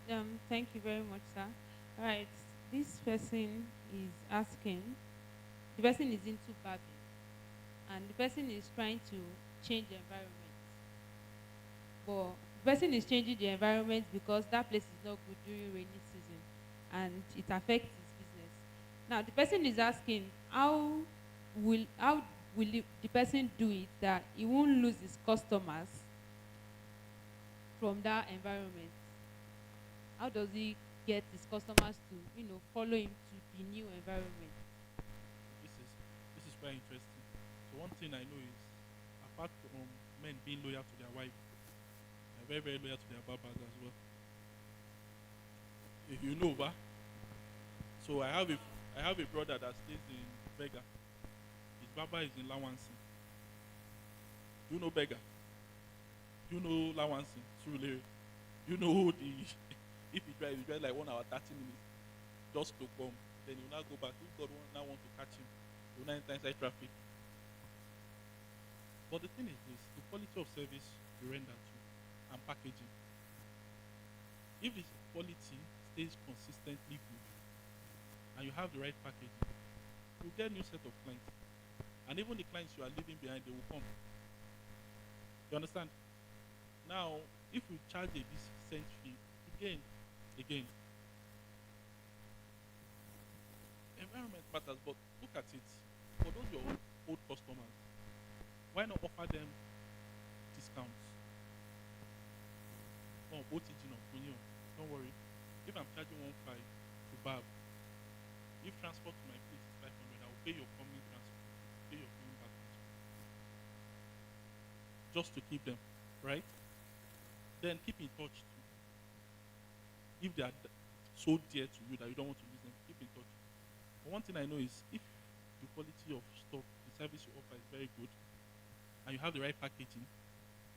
All right. Thank you very much, sir. All right. This person is asking. The person is into barbing, and the person is trying to change the environment. But the person is changing the environment because that place is not good during rainy season, and it affects his business. Now, the person is asking how will the person do it that he won't lose his customers from that environment? How does he get his customers to, follow him to the new environment? This is very interesting. So one thing I know is, apart from men being loyal to their wife, they're very, very loyal to their barbers as well. If you know, so I have a brother that stays in Bega. His barber is in Lawansi. Do you know Bega? Do you know Lawansi? Surulere. You know the if you drive like 1 hour 30 minutes just to come. Then you now go back. If God now want to catch him, you now enter inside traffic. But the thing is this: the quality of service you render to and packaging. If this quality stays consistently good and you have the right packaging, you get a new set of clients. And even the clients you are leaving behind, they will come. You understand? Now, if you charge a decent fee, again, environment matters, but look at it. For those your old customers, why not offer them discounts? Oh, OTG no, don't worry. If I'm charging 1.5 to Bab, if transport to my place is 500, I will pay your coming transport, pay your coming back transport. Just to keep them, right? Then keep in touch too. If they are so dear to you that you don't want to lose them, keep in touch. But one thing I know is if the quality of stock, the service you offer is very good, and you have the right packaging,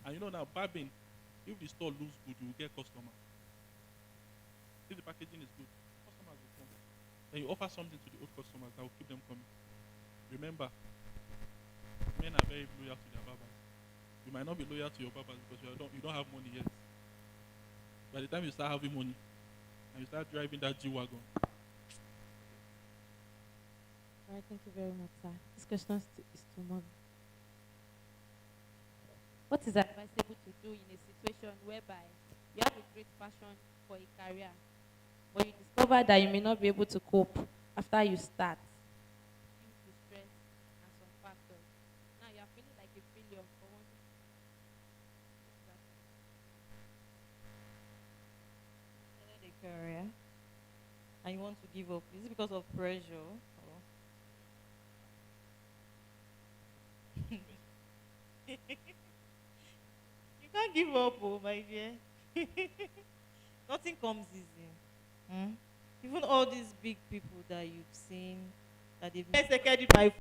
and you know now barbing, if the store looks good, you will get customers. If the packaging is good, customers will come. Then you offer something to the old customers that will keep them coming. Remember, men are very loyal to their barbers. You might not be loyal to your barbers because you don't have money yet. By the time you start having money and you start driving that G-Wagon. All right, thank you very much, sir. This question is to Mom. What is advisable to do in a situation whereby you have a great passion for a career, but you discover that you may not be able to cope after you start due to stress and some factors? Now you are feeling like a failure for one thing. Started a career and you want to give up. Is it because of pressure? Or? You can't give up, oh my dear. Nothing comes easy. Hmm? Even all these big people that you've seen, that they've executed by